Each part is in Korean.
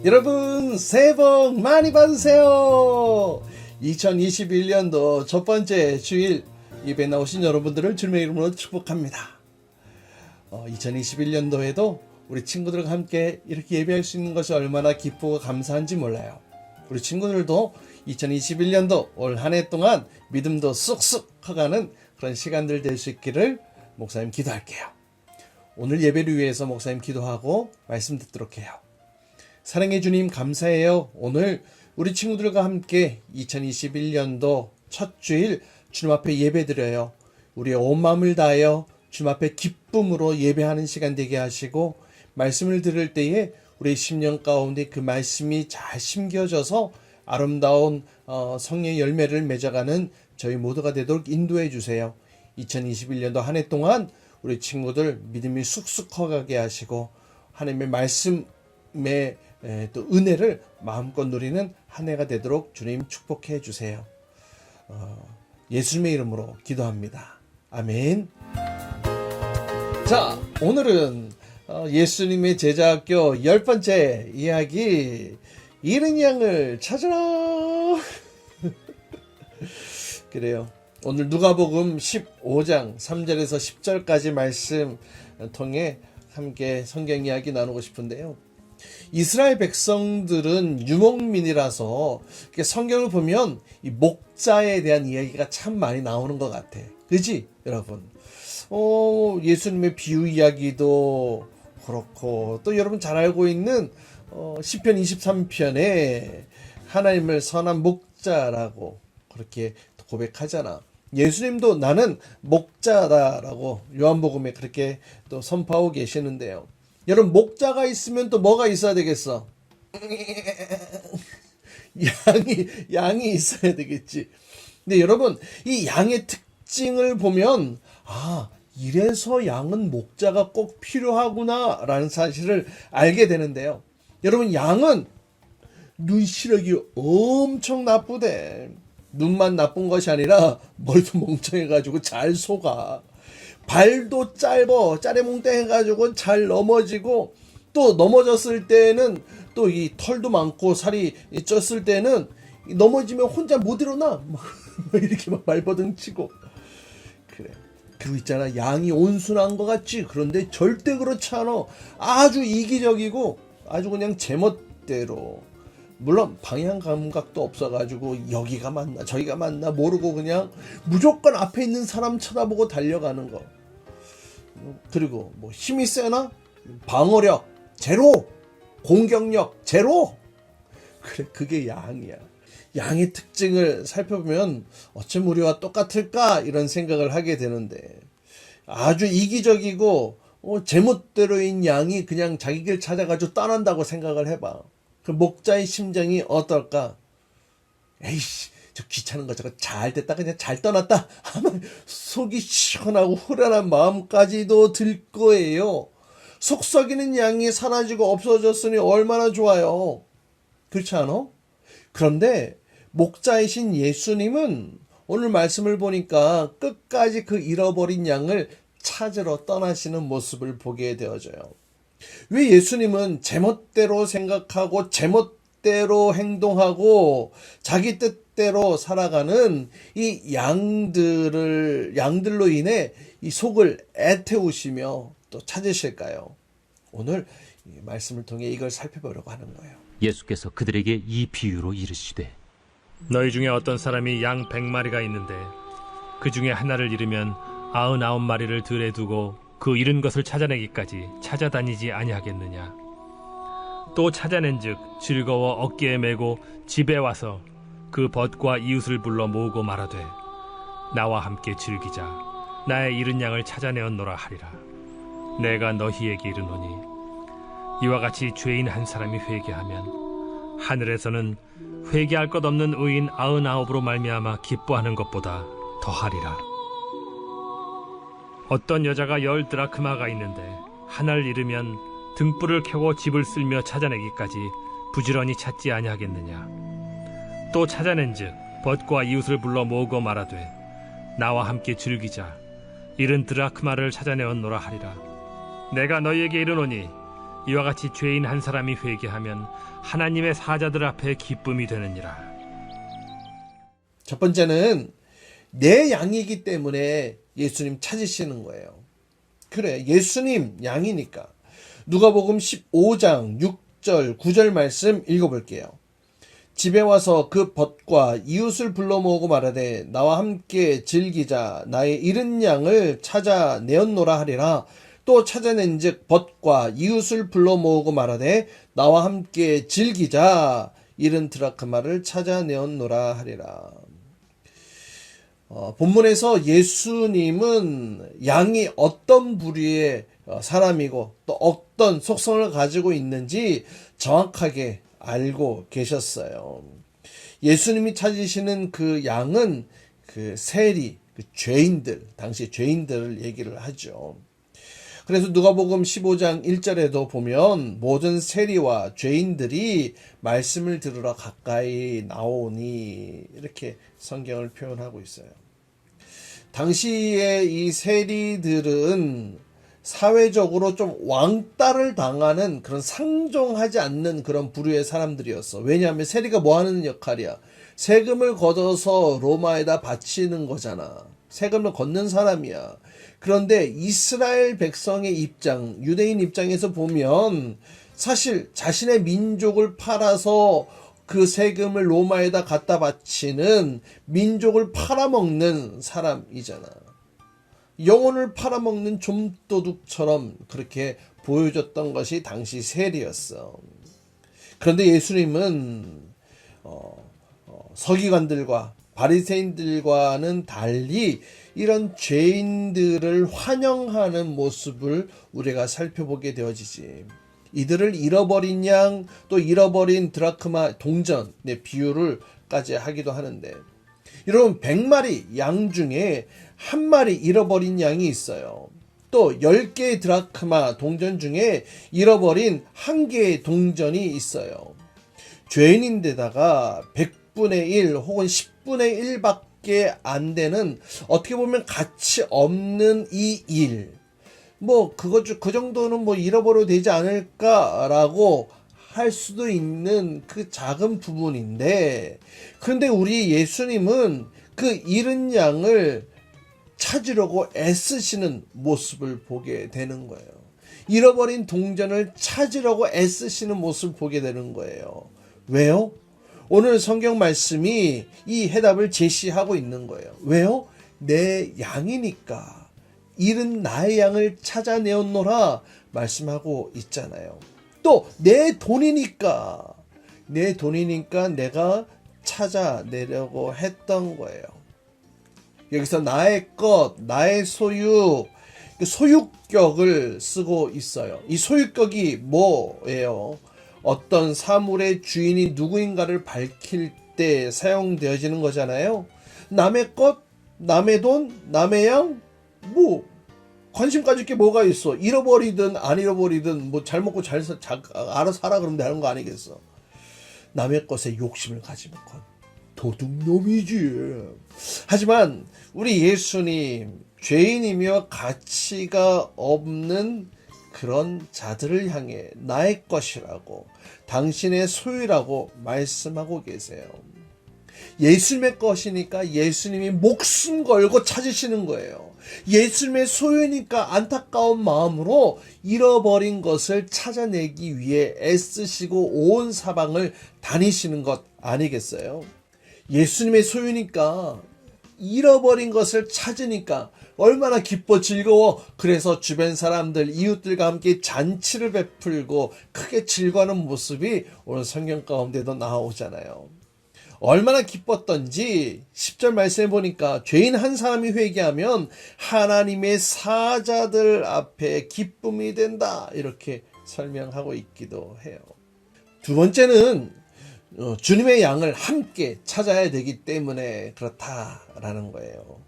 여러분 새해 복 많이 받으세요. 2021년도 첫 번째 주일 예배 나오신 여러분들을 주님의 이름으로 축복합니다. 2021년도에도 우리 친구들과 함께 이렇게 예배할 수 있는 것이 얼마나 기쁘고 감사한지 몰라요. 우리 친구들도 2021년도 올 한 해 동안 믿음도 쑥쑥 커가는 그런 시간들 될 수 있기를 목사님 기도할게요. 오늘 예배를 위해서 목사님 기도하고 말씀 듣도록 해요. 사랑해 주님 감사해요. 오늘 우리 친구들과 함께 2021년도 첫 주일 주님 앞에 예배드려요. 우리의 온 마음을 다하여 주님 앞에 기쁨으로 예배하는 시간 되게 하시고, 말씀을 들을 때에 우리의 심령 가운데 그 말씀이 잘 심겨져서 아름다운 성령의 열매를 맺어가는 저희 모두가 되도록 인도해 주세요. 2021년도 한 해 동안 우리 친구들 믿음이 쑥쑥 커가게 하시고, 하나님의 말씀의 또 은혜를 마음껏 누리는 한 해가 되도록 주님 축복해 주세요. 예수님의 이름으로 기도합니다. 아멘. 자, 오늘은 예수님의 제자학교 10번째 이야기, 잃은 양을 찾으라. 그래요. 오늘 누가복음 15장 3절에서 10절까지 말씀 통해 함께 성경 이야기 나누고 싶은데요. 이스라엘 백성들은 유목민이라서 성경을 보면 이 목자에 대한 이야기가 참 많이 나오는 것 같아. 그지 여러분? 예수님의 비유 이야기도 그렇고, 또 여러분 잘 알고 있는 시편 23편에 하나님을 선한 목자라고 그렇게 고백하잖아. 예수님도 나는 목자다라고 요한복음에 그렇게 또 선포하고 계시는데요. 여러분, 목자가 있으면 또 뭐가 있어야 되겠어? 양이 있어야 되겠지. 근데 여러분, 이 양의 특징을 보면, 이래서 양은 목자가 꼭 필요하구나 라는 사실을 알게 되는데요. 여러분, 양은 눈시력이 엄청 나쁘대. 눈만 나쁜 것이 아니라 머리도 멍청해가지고 잘 속아. 발도 짜레몽땅해가지고 잘 넘어지고, 또 넘어졌을 때는 또 이 털도 많고 살이 쪘을 때는 넘어지면 혼자 못 일어나. 이렇게 막 발버둥 치고. 그래. 그리고 있잖아, 양이 온순한 것 같지? 그런데 절대 그렇지 않아. 아주 이기적이고 아주 그냥 제멋대로. 물론 방향 감각도 없어가지고 여기가 맞나 저기가 맞나 모르고 그냥 무조건 앞에 있는 사람 쳐다보고 달려가는 거. 그리고 뭐 힘이 세나? 방어력 제로, 공격력 제로. 그래, 그게 양이야. 양의 특징을 살펴보면 어쩜 우리와 똑같을까 이런 생각을 하게 되는데, 아주 이기적이고 제멋대로인 양이 그냥 자기 길 찾아가지고 떠난다고 생각을 해봐. 그 목자의 심정이 어떨까? 에이씨, 저 귀찮은 거 저거 잘 됐다 그냥 잘 떠났다 아마 속이 시원하고 후련한 마음까지도 들 거예요. 속 썩이는 양이 사라지고 없어졌으니 얼마나 좋아요. 그렇지 않아? 그런데 목자이신 예수님은 오늘 말씀을 보니까 끝까지 그 잃어버린 양을 찾으러 떠나시는 모습을 보게 되어져요. 왜 예수님은 제멋대로 생각하고 제멋대로 행동하고 자기 뜻대로 살아가는 이 양들로 인해 이 속을 애태우시며 또 찾으실까요? 오늘 이 말씀을 통해 이걸 살펴보려고 하는 거예요. 예수께서 그들에게 이 비유로 이르시되, 너희 중에 어떤 사람이 양 100마리가 있는데 그 중에 하나를 잃으면 99마리를 들에 두고 그 잃은 것을 찾아내기까지 찾아다니지 아니하겠느냐. 또 찾아낸즉 즐거워 어깨에 메고 집에 와서 그 벗과 이웃을 불러 모으고 말하되, 나와 함께 즐기자. 나의 잃은 양을 찾아내었노라 하리라. 내가 너희에게 이르노니, 이와 같이 죄인 한 사람이 회개하면 하늘에서는 회개할 것 없는 의인 99으로 말미암아 기뻐하는 것보다 더하리라. 어떤 여자가 10 드라크마가 있는데 하나를 잃으면 등불을 켜고 집을 쓸며 찾아내기까지 부지런히 찾지 아니하겠느냐. 또 찾아낸즉 벗과 이웃을 불러 모으고 말하되, 나와 함께 즐기자. 잃은 드라크마를 찾아내었노라 하리라. 내가 너희에게 이르노니, 이와 같이 죄인 한 사람이 회개하면 하나님의 사자들 앞에 기쁨이 되느니라. 첫 번째는 내 양이기 때문에 예수님 찾으시는 거예요. 그래, 예수님 양이니까. 누가복음 15장 6절 9절 말씀 읽어볼게요. 집에 와서 그 벗과 이웃을 불러 모으고 말하되 나와 함께 즐기자. 나의 잃은 양을 찾아내었노라 하리라. 또 찾아낸즉 벗과 이웃을 불러 모으고 말하되 나와 함께 즐기자. 잃은 드라크마를 찾아내었노라 하리라. 본문에서 예수님은 양이 어떤 부류의 사람이고 또 어떤 속성을 가지고 있는지 정확하게 알고 계셨어요. 예수님이 찾으시는 그 양은 그 세리, 그 죄인들, 당시 죄인들을 얘기를 하죠. 그래서 누가복음 15장 1절에도 보면 모든 세리와 죄인들이 말씀을 들으러 가까이 나오니 이렇게 성경을 표현하고 있어요. 당시에 이 세리들은 사회적으로 좀 왕따를 당하는 그런 상종하지 않는 그런 부류의 사람들이었어. 왜냐하면 세리가 뭐 하는 역할이야? 세금을 걷어서 로마에다 바치는 거잖아. 세금을 걷는 사람이야. 그런데 이스라엘 백성의 입장, 유대인 입장에서 보면 사실 자신의 민족을 팔아서 그 세금을 로마에다 갖다 바치는 민족을 팔아먹는 사람이잖아. 영혼을 팔아먹는 좀도둑처럼 그렇게 보여줬던 것이 당시 세리였어. 그런데 예수님은 서기관들과 바리새인들과는 달리 이런 죄인들을 환영하는 모습을 우리가 살펴보게 되어지지. 이들을 잃어버린 양, 또 잃어버린 드라크마 동전의 비유를까지 하기도 하는데, 여러분 100마리 양 중에 한 마리 잃어버린 양이 있어요. 또 10개의 드라크마 동전 중에 잃어버린 1개의 동전이 있어요. 죄인인데다가 100분의 1 혹은 10분의 1밖에 안 되는, 어떻게 보면 가치 없는 이 일, 그 정도는 잃어버려도 되지 않을까라고 할 수도 있는 그 작은 부분인데, 그런데 우리 예수님은 그 잃은 양을 찾으려고 애쓰시는 모습을 보게 되는 거예요. 잃어버린 동전을 찾으려고 애쓰시는 모습을 보게 되는 거예요. 왜요? 오늘 성경 말씀이 이 해답을 제시하고 있는 거예요. 왜요? 내 양이니까. 잃은 나의 양을 찾아내었노라 말씀하고 있잖아요. 또 내 돈이니까 내가 찾아내려고 했던 거예요. 여기서 나의 것, 나의 소유, 소유격을 쓰고 있어요. 이 소유격이 뭐예요? 어떤 사물의 주인이 누구인가를 밝힐 때 사용되어지는 거잖아요. 남의 것, 남의 돈, 남의 양, 관심 가질 게 뭐가 있어? 잃어버리든 안 잃어버리든 잘 먹고 알아서 살아 그러면 되는 거 아니겠어? 남의 것에 욕심을 가지면 건 도둑놈이지. 하지만 우리 예수님, 죄인이며 가치가 없는 그런 자들을 향해 나의 것이라고, 당신의 소유라고 말씀하고 계세요. 예수님의 것이니까 예수님이 목숨 걸고 찾으시는 거예요. 예수님의 소유니까 안타까운 마음으로 잃어버린 것을 찾아내기 위해 애쓰시고 온 사방을 다니시는 것 아니겠어요? 예수님의 소유니까, 잃어버린 것을 찾으니까 얼마나 기뻐 즐거워. 그래서 주변 사람들, 이웃들과 함께 잔치를 베풀고 크게 즐거워하는 모습이 오늘 성경 가운데도 나오잖아요. 얼마나 기뻤던지 10절 말씀해 보니까 죄인 한 사람이 회개하면 하나님의 사자들 앞에 기쁨이 된다, 이렇게 설명하고 있기도 해요. 두 번째는 주님의 양을 함께 찾아야 되기 때문에 그렇다라는 거예요.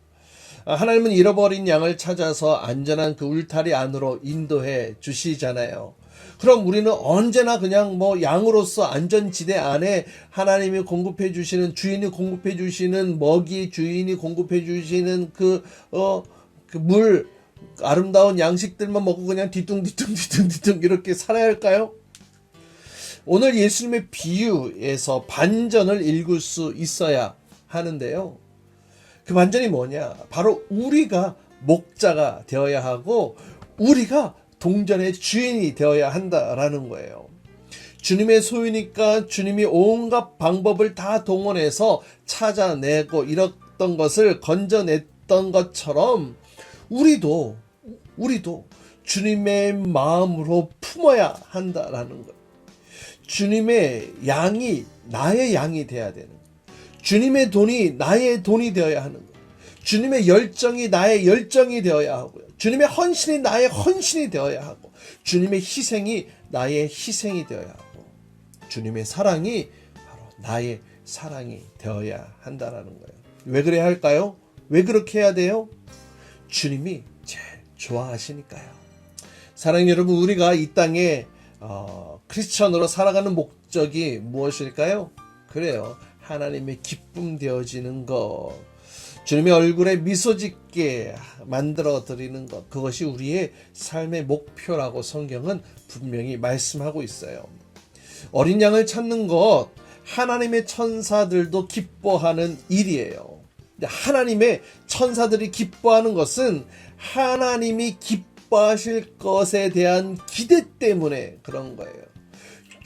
하나님은 잃어버린 양을 찾아서 안전한 그 울타리 안으로 인도해 주시잖아요. 그럼 우리는 언제나 그냥 양으로서 안전지대 안에 하나님이 공급해 주시는, 주인이 공급해 주시는 먹이, 주인이 공급해 주시는 그 물, 아름다운 양식들만 먹고 그냥 뒤뚱뒤뚱 이렇게 살아야 할까요? 오늘 예수님의 비유에서 반전을 읽을 수 있어야 하는데요. 그 반전이 뭐냐? 바로 우리가 목자가 되어야 하고 우리가 동전의 주인이 되어야 한다라는 거예요. 주님의 소유니까 주님이 온갖 방법을 다 동원해서 찾아내고 이랬던 것을 건져냈던 것처럼 우리도 주님의 마음으로 품어야 한다라는 거예요. 주님의 양이 나의 양이 돼야 되는 거예요. 주님의 돈이 나의 돈이 되어야 하는 거예요. 주님의 열정이 나의 열정이 되어야 하고요. 주님의 헌신이 나의 헌신이 되어야 하고 주님의 희생이 나의 희생이 되어야 하고 주님의 사랑이 바로 나의 사랑이 되어야 한다는 거예요. 왜 그래야 할까요? 왜 그렇게 해야 돼요? 주님이 제일 좋아하시니까요. 사랑하는 여러분, 우리가 이 땅에 크리스천으로 살아가는 목적이 무엇일까요? 그래요. 하나님의 기쁨 되어지는 것, 주님의 얼굴에 미소 짓게 만들어 드리는 것, 그것이 우리의 삶의 목표라고 성경은 분명히 말씀하고 있어요. 어린 양을 찾는 것, 하나님의 천사들도 기뻐하는 일이에요. 하나님의 천사들이 기뻐하는 것은 하나님이 기뻐하실 것에 대한 기대 때문에 그런 거예요.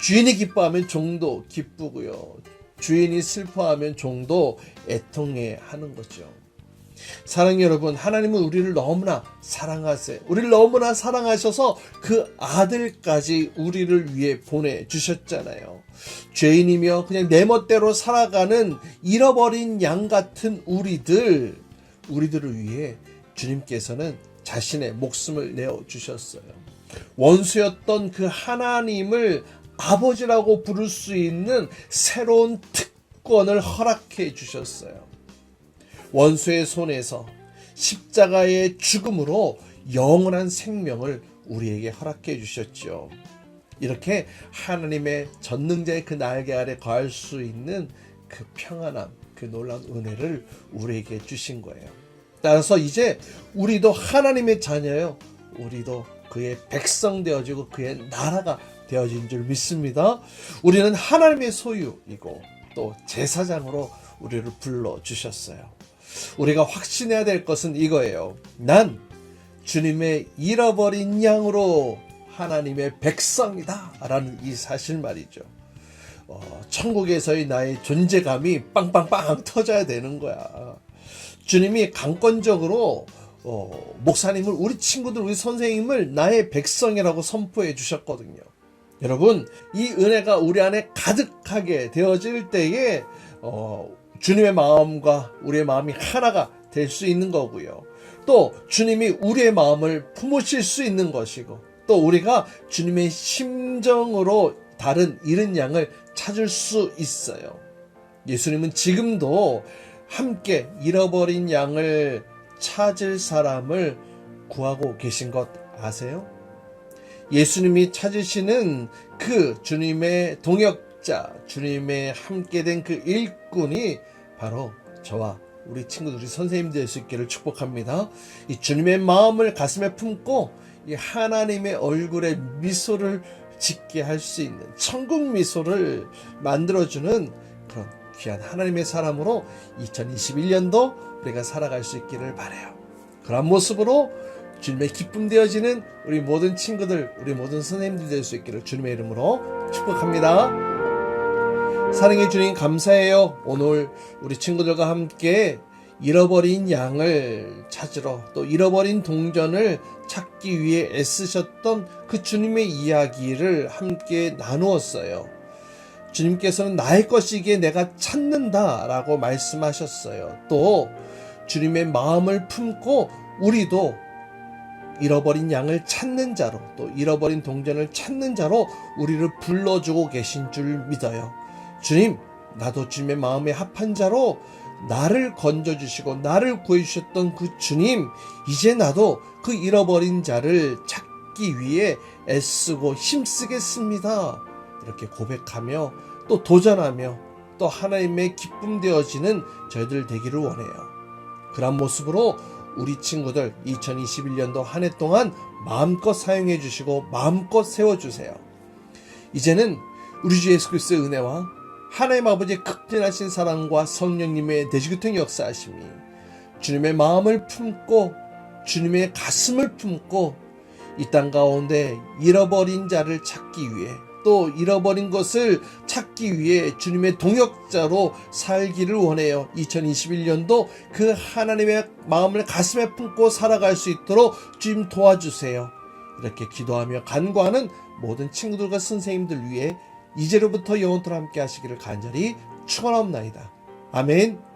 주인이 기뻐하면 종도 기쁘고요. 주인이 슬퍼하면 종도 애통해 하는 거죠. 사랑하는 여러분, 하나님은 우리를 너무나 사랑하세요. 우리를 너무나 사랑하셔서 그 아들까지 우리를 위해 보내주셨잖아요. 죄인이며 그냥 내 멋대로 살아가는 잃어버린 양 같은 우리들을 위해 주님께서는 자신의 목숨을 내어주셨어요. 원수였던 그 하나님을 아버지라고 부를 수 있는 새로운 특권을 허락해 주셨어요. 원수의 손에서 십자가의 죽음으로 영원한 생명을 우리에게 허락해 주셨죠. 이렇게 하나님의 전능자의 그 날개 아래 거할 수 있는 그 평안함, 그 놀라운 은혜를 우리에게 주신 거예요. 따라서 이제 우리도 하나님의 자녀요. 우리도 그의 백성 되어지고 그의 나라가 되어진 줄 믿습니다. 우리는 하나님의 소유이고 또 제사장으로 우리를 불러주셨어요. 우리가 확신해야 될 것은 이거예요. 난 주님의 잃어버린 양으로 하나님의 백성이다 라는 이 사실 말이죠. 천국에서의 나의 존재감이 빵빵빵 터져야 되는 거야. 주님이 강권적으로 목사님을, 우리 친구들, 우리 선생님을 나의 백성이라고 선포해 주셨거든요. 여러분, 이 은혜가 우리 안에 가득하게 되어질 때에 주님의 마음과 우리의 마음이 하나가 될 수 있는 거고요. 또 주님이 우리의 마음을 품으실 수 있는 것이고, 또 우리가 주님의 심정으로 다른 잃은 양을 찾을 수 있어요. 예수님은 지금도 함께 잃어버린 양을 찾을 사람을 구하고 계신 것 아세요? 예수님이 찾으시는 그 주님의 동역자, 주님의 함께된 그 일꾼이 바로 저와 우리 친구들, 우리 선생님 될 수 있기를 축복합니다. 이 주님의 마음을 가슴에 품고 이 하나님의 얼굴에 미소를 짓게 할 수 있는 천국 미소를 만들어주는 그런 귀한 하나님의 사람으로 2021년도 우리가 살아갈 수 있기를 바라요. 그런 모습으로 주님의 기쁨 되어지는 우리 모든 친구들, 우리 모든 선생님들 될 수 있기를 주님의 이름으로 축복합니다. 사랑해 주님 감사해요. 오늘 우리 친구들과 함께 잃어버린 양을 찾으러, 또 잃어버린 동전을 찾기 위해 애쓰셨던 그 주님의 이야기를 함께 나누었어요. 주님께서는 나의 것이기에 내가 찾는다라고 말씀하셨어요. 또 주님의 마음을 품고 우리도 잃어버린 양을 찾는 자로, 또 잃어버린 동전을 찾는 자로 우리를 불러주고 계신 줄 믿어요. 주님, 나도 주님의 마음에 합한 자로 나를 건져주시고 나를 구해주셨던 그 주님, 이제 나도 그 잃어버린 자를 찾기 위해 애쓰고 힘쓰겠습니다. 이렇게 고백하며 또 도전하며 또 하나님의 기쁨 되어지는 저희들 되기를 원해요. 그런 모습으로 우리 친구들 2021년도 한 해 동안 마음껏 사용해 주시고 마음껏 세워주세요. 이제는 우리 주 예수 그리스도의 은혜와 하나님 아버지의 극진하신 사랑과 성령님의 내주교통 역사하심이 주님의 마음을 품고 주님의 가슴을 품고 이 땅 가운데 잃어버린 자를 찾기 위해 또 잃어버린 것을 찾기 위해 주님의 동역자로 살기를 원해요. 2021년도 그 하나님의 마음을 가슴에 품고 살아갈 수 있도록 주님 도와주세요. 이렇게 기도하며 간구하는 모든 친구들과 선생님들 위해 이제로부터 영원토록 함께 하시기를 간절히 축원하옵나이다. 아멘.